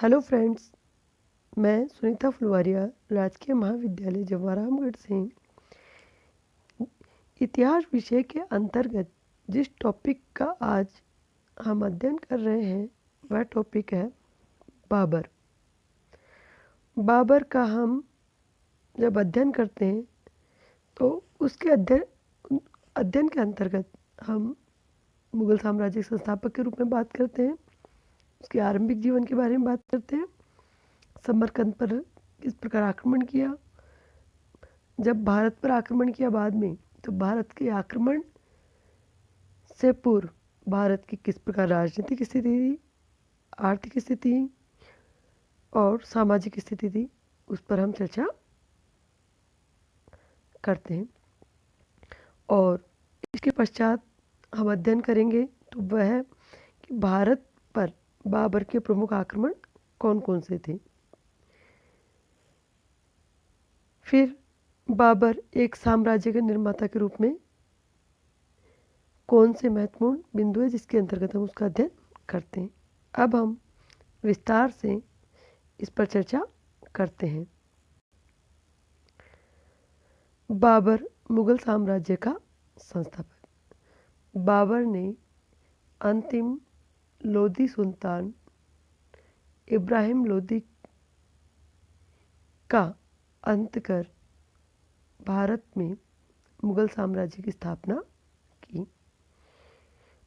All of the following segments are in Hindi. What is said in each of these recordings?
हेलो फ्रेंड्स, मैं सुनीता फुलवारिया राजकीय महाविद्यालय जवाहरामगढ़ से इतिहास विषय के अंतर्गत जिस टॉपिक का आज हम अध्ययन कर रहे हैं वह टॉपिक है बाबर। बाबर का हम जब अध्ययन करते हैं तो उसके अध्ययन के अंतर्गत हम मुगल साम्राज्य के संस्थापक के रूप में बात करते हैं, उसके आरंभिक जीवन के बारे में बात करते हैं, समरकंद पर किस प्रकार आक्रमण किया, जब भारत पर आक्रमण किया बाद में, तो भारत के आक्रमण से पूर्व भारत की किस प्रकार राजनीतिक स्थिति थी, आर्थिक स्थिति और सामाजिक स्थिति थी, उस पर हम चर्चा करते हैं। और इसके पश्चात हम अध्ययन करेंगे तो वह है कि भारत पर बाबर के प्रमुख आक्रमण कौन कौन से थे। फिर बाबर एक साम्राज्य के निर्माता के रूप में कौन से महत्वपूर्ण बिंदु है जिसके अंतर्गत हम उसका अध्ययन करते हैं। अब हम विस्तार से इस पर चर्चा करते हैं। बाबर मुगल साम्राज्य का संस्थापक। बाबर ने अंतिम लोधी सुल्तान इब्राहिम लोधी का अंत कर भारत में मुगल साम्राज्य की स्थापना की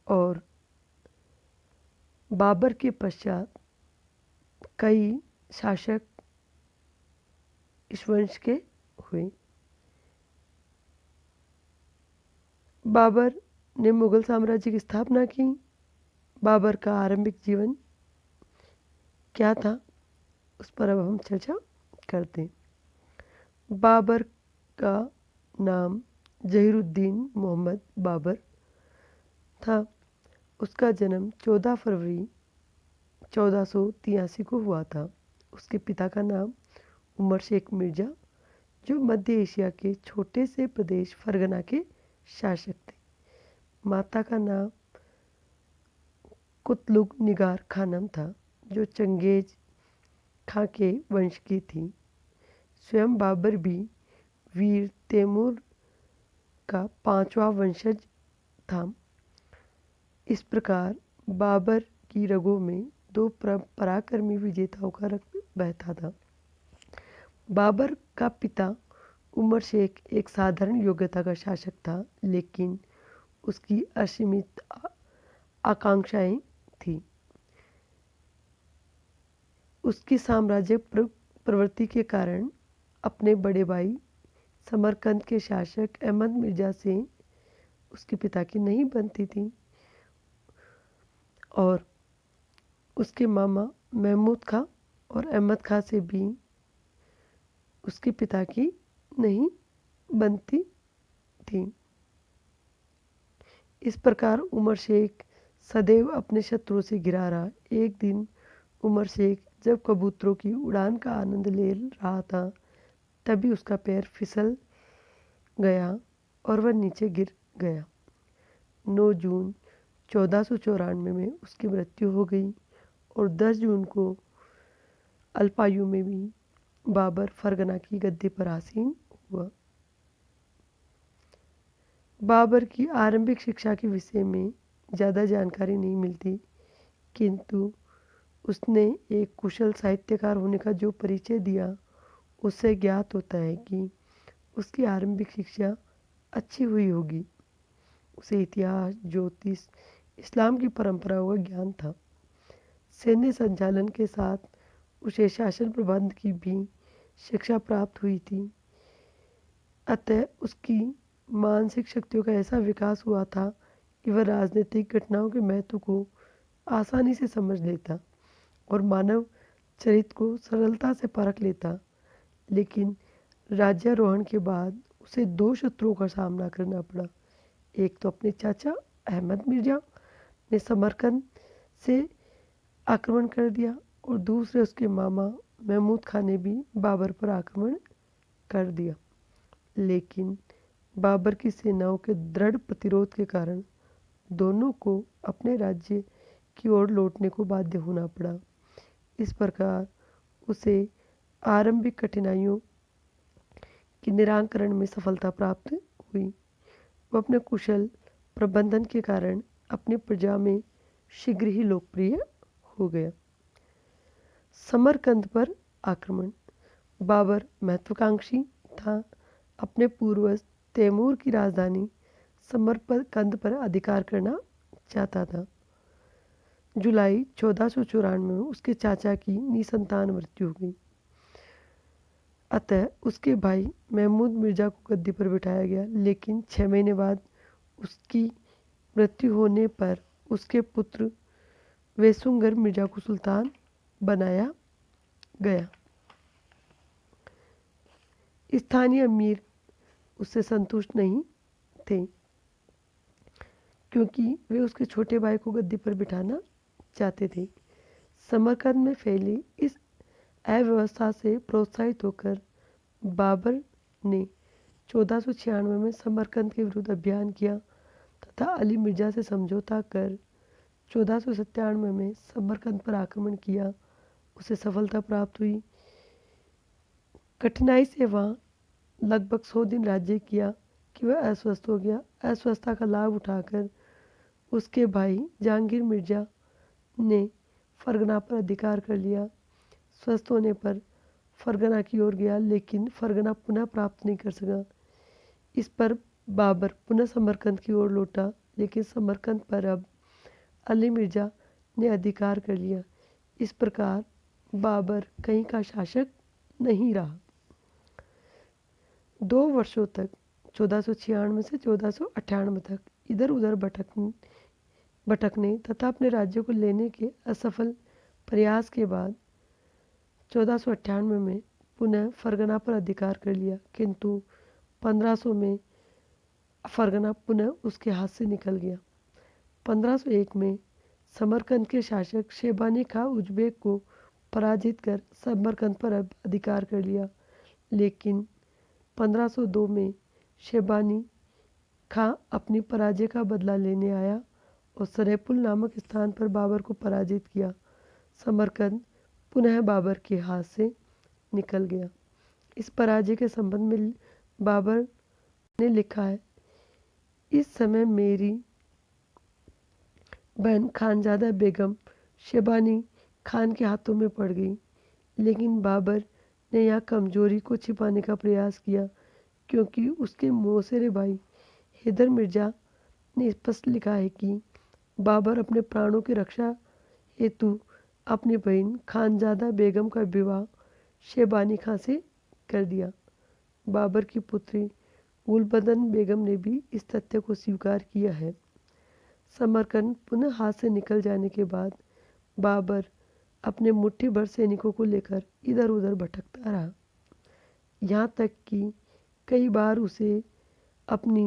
और बाबर के पश्चात कई शासक इस वंश के हुए। बाबर ने मुगल साम्राज्य की स्थापना की। बाबर का आरंभिक जीवन क्या था उस पर अब हम चर्चा करते हैं। बाबर का नाम जहीरुद्दीन मोहम्मद बाबर था। उसका जन्म 14 फरवरी 1483 को हुआ था। उसके पिता का नाम उमर शेख मिर्जा, जो मध्य एशिया के छोटे से प्रदेश फरगना के शासक थे। माता का नाम कुतलुग निगार खानम था, जो चंगेज खां के वंश की थी। स्वयं बाबर भी वीर तैमूर का 5वां वंशज था। इस प्रकार बाबर की रगों में दो पराक्रमी विजेताओं का रक्त बहता था। बाबर का पिता उमर शेख एक साधारण योग्यता का शासक था, लेकिन उसकी असीमित आकांक्षाएं थी। उसकी साम्राज्य प्रवृत्ति के कारण अपने बड़े भाई समरकंद के शासक अहमद मिर्जा से उसके पिता की नहीं बनती थी और उसके मामा महमूद खां और अहमद खां से भी उसके पिता की नहीं बनती थी। इस प्रकार उमर शेख सदैव अपने शत्रुओं से घिरा रहा। एक दिन उमर शेख जब कबूतरों की उड़ान का आनंद ले रहा था, तभी उसका पैर फिसल गया और वह नीचे गिर गया। 9 जून 1494 में उसकी मृत्यु हो गई और 10 जून को अल्पायु में भी बाबर फरगना की गद्दी पर आसीन हुआ। बाबर की आरंभिक शिक्षा के विषय में ज़्यादा जानकारी नहीं मिलती, किंतु उसने एक कुशल साहित्यकार होने का जो परिचय दिया, उससे ज्ञात होता है कि उसकी आरंभिक शिक्षा अच्छी हुई होगी। उसे इतिहास, ज्योतिष, इस्लाम की परंपराओं का ज्ञान था। सैन्य संचालन के साथ उसे शासन प्रबंध की भी शिक्षा प्राप्त हुई थी। अतः उसकी मानसिक शक्तियों का ऐसा विकास हुआ था कि वह राजनीतिक घटनाओं के महत्व को आसानी से समझ लेता और मानव चरित्र को सरलता से परख लेता। लेकिन राज्यारोहण के बाद उसे 2 शत्रुओं का सामना करना पड़ा। एक तो अपने चाचा अहमद मिर्जा ने समरकंद से आक्रमण कर दिया और दूसरे उसके मामा महमूद खां ने भी बाबर पर आक्रमण कर दिया। लेकिन बाबर की सेनाओं के दृढ़ प्रतिरोध के कारण दोनों को अपने राज्य की ओर लौटने को बाध्य होना पड़ा। इस प्रकार उसे आरंभिक कठिनाइयों के निराकरण में सफलता प्राप्त हुई। वह अपने कुशल प्रबंधन के कारण अपनी प्रजा में शीघ्र ही लोकप्रिय हो गया। समरकंद पर आक्रमण। बाबर महत्वाकांक्षी था। अपने पूर्वज तैमूर की राजधानी समरकंद पर अधिकार करना चाहता था। जुलाई 1494 में उसके चाचा की निसंतान मृत्यु हो गई। अतः उसके भाई महमूद मिर्जा को गद्दी पर बिठाया गया, लेकिन 6 महीने बाद उसकी मृत्यु होने पर उसके पुत्र वेसुंगर मिर्जा को सुल्तान बनाया गया। स्थानीय अमीर उससे संतुष्ट नहीं थे, क्योंकि वे उसके छोटे भाई को गद्दी पर बिठाना चाहते थे। समरकंद में फैली इस अव्यवस्था से प्रोत्साहित होकर बाबर ने 1496 में समरकंद के विरुद्ध अभियान किया तथा अली मिर्जा से समझौता कर 1497 में समरकंद पर आक्रमण किया। उसे सफलता प्राप्त हुई। कठिनाई से वहाँ लगभग 100 दिन राज्य किया कि वह अस्वस्थ हो गया। अस्वस्थता का लाभ उठाकर उसके भाई जहांगीर मिर्जा ने फरगना पर अधिकार कर लिया। स्वस्थ होने पर फरगना की ओर गया, लेकिन फरगना पुनः प्राप्त नहीं कर सका। इस पर बाबर पुनः समरकंद की ओर लौटा, लेकिन समरकंद पर अब अली मिर्जा ने अधिकार कर लिया। इस प्रकार बाबर कहीं का शासक नहीं रहा। 2 वर्षों तक 1496 से 1498 तक इधर उधर भटकने तथा अपने राज्य को लेने के असफल प्रयास के बाद 1498 में पुनः फरगना पर अधिकार कर लिया, किंतु 1500 में फरगना पुनः उसके हाथ से निकल गया। 1501 में समरकंद के शासक शेबानी खां उज़्बेक को पराजित कर समरकंद पर अधिकार कर लिया, लेकिन 1502 में शेबानी खां अपनी पराजय का बदला लेने आया और सरेपुल नामक स्थान पर बाबर को पराजित किया। समरकंद पुनः बाबर के हाथ से निकल गया। इस पराजय के संबंध में बाबर ने लिखा है, इस समय मेरी बहन खानजादा बेगम शेबानी खान के हाथों में पड़ गई, लेकिन बाबर ने यह कमजोरी को छिपाने का प्रयास किया, क्योंकि उसके मौसेरे भाई हैदर मिर्जा ने स्पष्ट लिखा है कि बाबर अपने प्राणों की रक्षा हेतु अपनी बहन खानजादा बेगम का विवाह शेबानी खां से कर दिया। बाबर की पुत्री गुलबदन बेगम ने भी इस तथ्य को स्वीकार किया है। समरकंद पुनः हाथ से निकल जाने के बाद बाबर अपने मुट्ठी भर सैनिकों को लेकर इधर उधर भटकता रहा, यहाँ तक कि कई बार उसे अपनी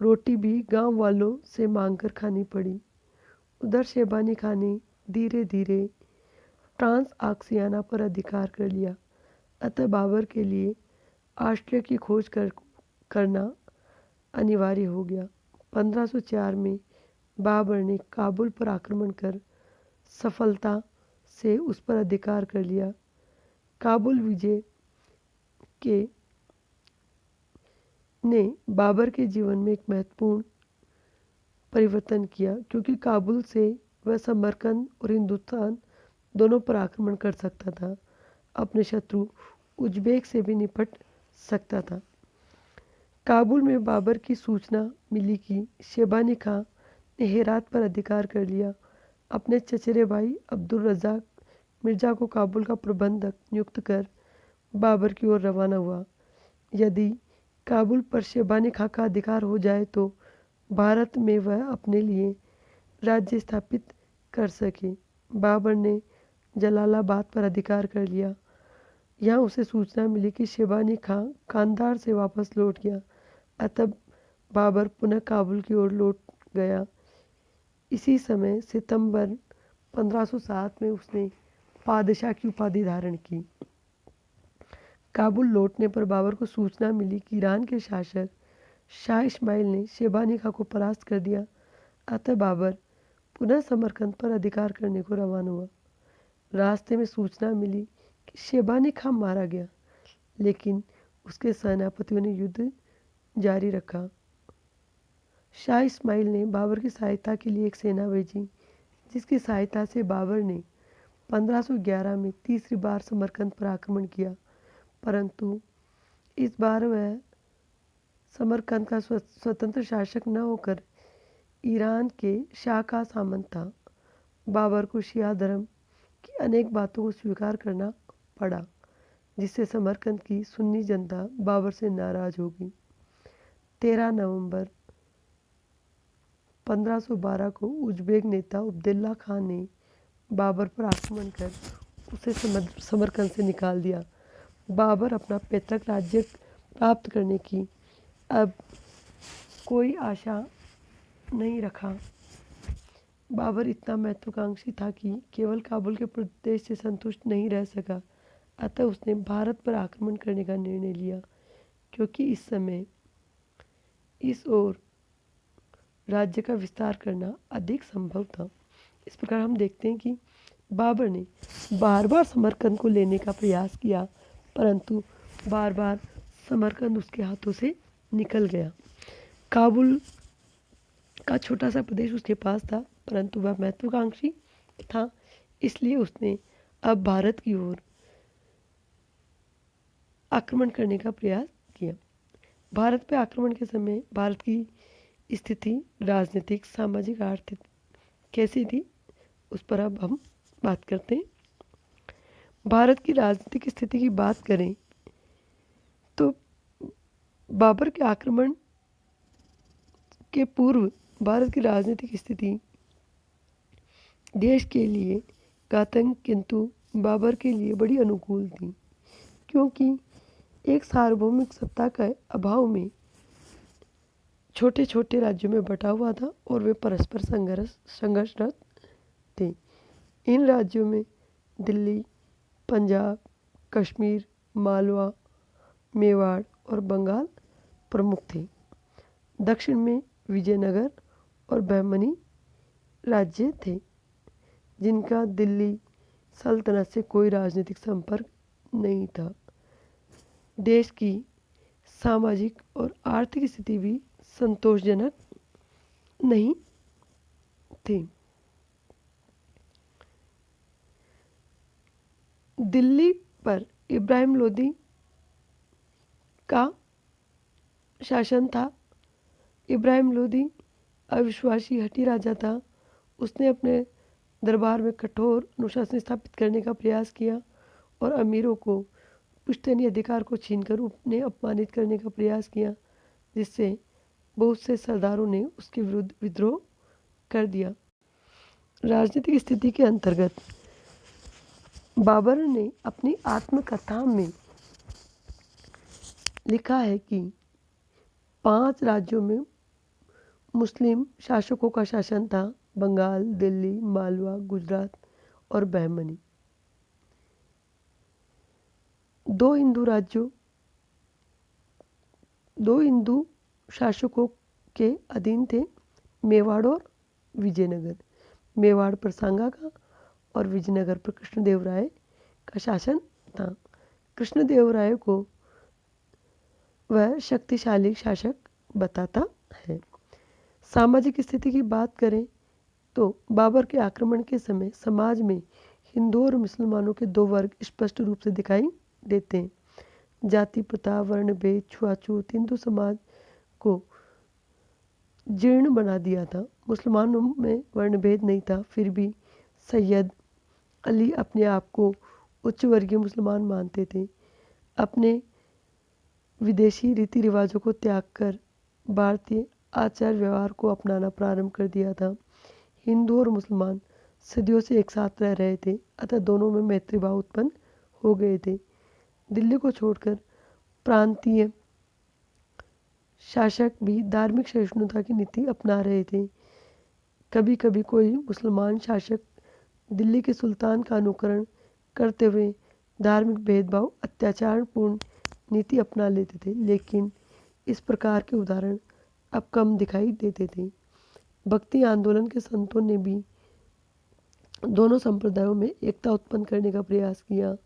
रोटी भी गांव वालों से मांगकर खानी पड़ी। उधर शेबानी खां ने धीरे धीरे ट्रांस आक्सियाना पर अधिकार कर लिया। अतः बाबर के लिए आश्रय की खोज करना अनिवार्य हो गया। 1504 में बाबर ने काबुल पर आक्रमण कर सफलता से उस पर अधिकार कर लिया। काबुल विजय के ने बाबर के जीवन में एक महत्वपूर्ण परिवर्तन किया, क्योंकि काबुल से वह समरकंद और हिंदुस्तान दोनों पर आक्रमण कर सकता था। अपने शत्रु उज़्बेक से भी निपट सकता था। काबुल में बाबर की सूचना मिली कि शेबानी खां ने हेरात पर अधिकार कर लिया। अपने चचेरे भाई अब्दुल रज़ाक मिर्जा को काबुल का प्रबंधक नियुक्त कर बाबर की ओर रवाना हुआ। यदि काबुल पर शेबानी खां का अधिकार हो जाए तो भारत में वह अपने लिए राज्य स्थापित कर सके। बाबर ने जलालाबाद पर अधिकार कर लिया। यहाँ उसे सूचना मिली कि शेबानी खां कांधार से वापस लौट गया। अतः बाबर पुनः काबुल की ओर लौट गया। इसी समय सितंबर 1507 में उसने पादशाह की उपाधि धारण की। काबुल लौटने पर बाबर को सूचना मिली कि ईरान के शासक शाह इस्माइल ने शेबानी खां को परास्त कर दिया। अतः बाबर पुनः समरकंद पर अधिकार करने को रवाना हुआ। रास्ते में सूचना मिली कि शेबानी खां मारा गया, लेकिन उसके सेनापतियों ने युद्ध जारी रखा। शाह इस्माइल ने बाबर की सहायता के लिए एक सेना भेजी, जिसकी सहायता से बाबर ने 1511 में तीसरी बार समरकंद पर आक्रमण किया, परंतु इस बार वह समरकंद का स्वतंत्र शासक न होकर ईरान के शाह का सामंत था। बाबर को शिया धर्म की अनेक बातों को स्वीकार करना पड़ा, जिससे समरकंद की सुन्नी जनता बाबर से नाराज हो गई। 13 नवंबर 1512 को उज़्बेक नेता उबैदुल्ला खान ने बाबर पर आक्रमण कर उसे समरकंद से निकाल दिया। बाबर अपना पैतृक राज्य प्राप्त करने की अब कोई आशा नहीं रखा। बाबर इतना महत्वाकांक्षी था कि केवल काबुल के प्रदेश से संतुष्ट नहीं रह सका, अतः उसने भारत पर आक्रमण करने का निर्णय लिया, क्योंकि इस समय इस ओर राज्य का विस्तार करना अधिक संभव था। इस प्रकार हम देखते हैं कि बाबर ने बार बार समरकंद को लेने का प्रयास किया, परंतु बार बार समरकंद उसके हाथों से निकल गया। काबुल का छोटा सा प्रदेश उसके पास था, परंतु वह महत्वाकांक्षी था, इसलिए उसने अब भारत की ओर आक्रमण करने का प्रयास किया। भारत पर आक्रमण के समय भारत की स्थिति राजनीतिक, सामाजिक, आर्थिक कैसी थी, उस पर अब हम बात करते हैं। भारत की राजनीतिक स्थिति की बात करें तो बाबर के आक्रमण के पूर्व भारत की राजनीतिक स्थिति देश के लिए घातक किंतु बाबर के लिए बड़ी अनुकूल थी, क्योंकि एक सार्वभौमिक सत्ता के अभाव में छोटे छोटे राज्यों में बटा हुआ था और वे परस्पर संघर्षरत थे। इन राज्यों में दिल्ली, पंजाब, कश्मीर, मालवा, मेवाड़ और बंगाल प्रमुख थे। दक्षिण में विजयनगर और बहमनी राज्य थे, जिनका दिल्ली सल्तनत से कोई राजनीतिक संपर्क नहीं था। देश की सामाजिक और आर्थिक स्थिति भी संतोषजनक नहीं थी। दिल्ली पर इब्राहिम लोदी का शासन था। इब्राहिम लोदी अविश्वासी हठी राजा था। उसने अपने दरबार में कठोर अनुशासन स्थापित करने का प्रयास किया और अमीरों को पुश्तैनी अधिकार को छीनकर उन्हें अपमानित करने का प्रयास किया, जिससे बहुत से सरदारों ने उसके विरुद्ध विद्रोह कर दिया। राजनीतिक स्थिति के अंतर्गत बाबर ने अपनी आत्मकथा में लिखा है कि 5 राज्यों में मुस्लिम शासकों का शासन था: बंगाल, दिल्ली, मालवा, गुजरात और बहमनी। 2 हिंदू शासकों के अधीन थे: मेवाड़ और विजयनगर। मेवाड़ पर सांगा का और विजयनगर पर कृष्णदेवराय का शासन था। कृष्णदेवराय को वह शक्तिशाली शासक बताता है। सामाजिक स्थिति की बात करें तो बाबर के आक्रमण के समय समाज में हिंदुओं और मुसलमानों के 2 वर्ग स्पष्ट रूप से दिखाई देते हैं। जाति प्रथा, वर्ण भेद, छुआछूत हिंदू समाज को जीर्ण बना दिया था। मुसलमानों में वर्ण भेद नहीं था, फिर भी सैयद अली अपने आप को उच्च वर्गीय मुसलमान मानते थे। अपने विदेशी रीति रिवाजों को त्याग कर भारतीय आचार व्यवहार को अपनाना प्रारंभ कर दिया था। हिंदू और मुसलमान सदियों से एक साथ रह रहे थे, अतः दोनों में मैत्री भाव उत्पन्न हो गए थे। दिल्ली को छोड़कर प्रांतीय शासक भी धार्मिक सहिष्णुता की नीति अपना रहे थे। कभी कभी कोई मुसलमान शासक दिल्ली के सुल्तान का अनुकरण करते हुए धार्मिक भेदभाव, अत्याचारपूर्ण नीति अपना लेते थे, लेकिन इस प्रकार के उदाहरण अब कम दिखाई देते थे। भक्ति आंदोलन के संतों ने भी दोनों संप्रदायों में एकता उत्पन्न करने का प्रयास किया।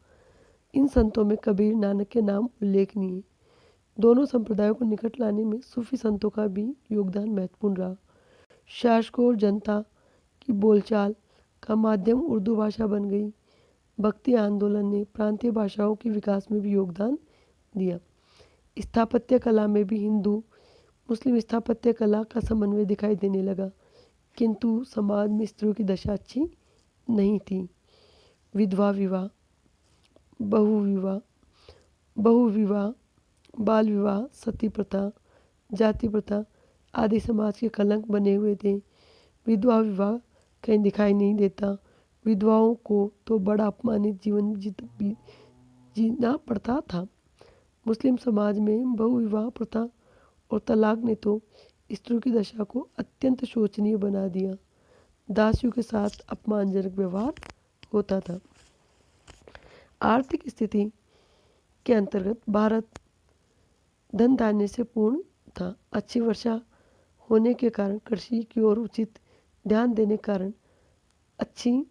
इन संतों में कबीर, नानक के नाम उल्लेखनीय। दोनों संप्रदायों को निकट लाने में सूफी संतों का भी योगदान महत्वपूर्ण रहा। शासकों और जनता की बोलचाल का माध्यम उर्दू भाषा बन गई। भक्ति आंदोलन ने प्रांतीय भाषाओं के विकास में भी योगदान दिया। स्थापत्य कला में भी हिंदू मुस्लिम स्थापत्य कला का समन्वय दिखाई देने लगा, किंतु समाज में स्त्रियों की दशा अच्छी नहीं थी। विधवा विवाह, बहुविवाह बहुविवाह बाल विवाह, सती प्रथा, जाति प्रथा आदि समाज के कलंक बने हुए थे। विधवा विवाह कहीं दिखाई नहीं देता। विधवाओं को तो बड़ा अपमानित जीवन जीना पड़ता था। मुस्लिम समाज में बहुविवाह प्रथा और तलाक ने तो स्त्रियों की दशा को अत्यंत शोचनीय बना दिया। दासियों के साथ अपमानजनक व्यवहार होता था। आर्थिक स्थिति के अंतर्गत भारत धन धान्य से पूर्ण था। अच्छी वर्षा होने के कारण कृषि की ओर उचित ध्यान देने के कारण अच्छी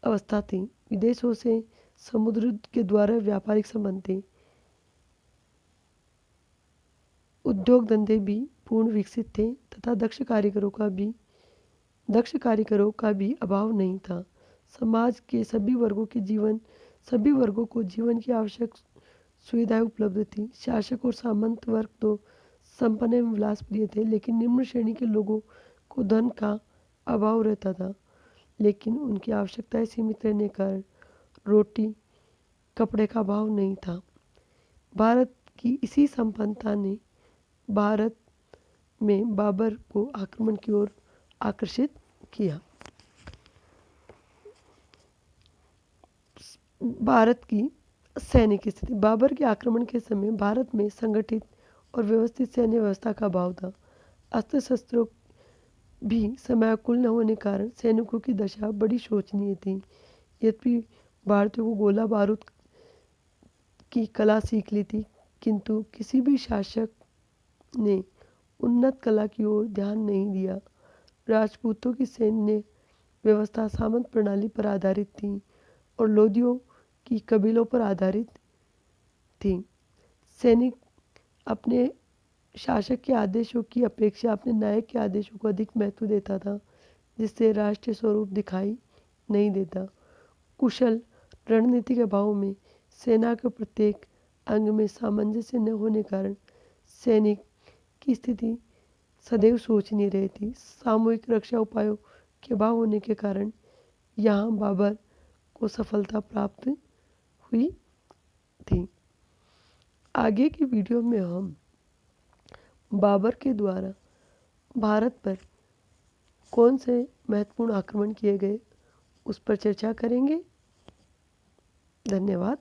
अवस्था थी। विदेशों से समुद्र के द्वारा व्यापारिक संबंध थे। उद्योग धंधे भी पूर्ण विकसित थे तथा दक्ष कारीगरों का भी अभाव नहीं था। समाज के सभी वर्गों को जीवन की आवश्यक सुविधाएं उपलब्ध थी। शासक और सामंत वर्ग तो संपन्न एवं विलास प्रिय थे, लेकिन निम्न श्रेणी के लोगों को धन का अभाव रहता था। लेकिन उनकी आवश्यकताएं सीमित रहने के कारण रोटी कपड़े का अभाव नहीं था। भारत की इसी संपन्नता ने भारत में बाबर को आक्रमण की ओर आकर्षित किया। भारत की सैनिक स्थिति। बाबर के आक्रमण के समय भारत में संगठित और व्यवस्थित सैन्य व्यवस्था का अभाव था। अस्त्र शस्त्रों भी समयानुकूल न होने के कारण सैनिकों की दशा बड़ी शोचनीय थी। यद्यपि भारतीयों को गोला बारूद की कला सीख ली थी, किंतु किसी भी शासक ने उन्नत कला की ओर ध्यान नहीं दिया। राजपूतों की सैन्य व्यवस्था सामंत प्रणाली पर आधारित थी और लोदियों की कबीलों पर आधारित थी। सैनिक अपने शासक के आदेशों की अपेक्षा अपने नायक के आदेशों को अधिक महत्व देता था, जिससे राष्ट्रीय स्वरूप दिखाई नहीं देता। कुशल रणनीति के अभाव में सेना के प्रत्येक अंग में सामंजस्य न होने के कारण सैनिक की स्थिति सदैव शोचनीय रहती। सामूहिक रक्षा उपायों के अभाव होने के कारण यहाँ बाबर को सफलता प्राप्त हुई थी। आगे की वीडियो में हम बाबर के द्वारा भारत पर कौन से महत्वपूर्ण आक्रमण किए गए उस पर चर्चा करेंगे। धन्यवाद।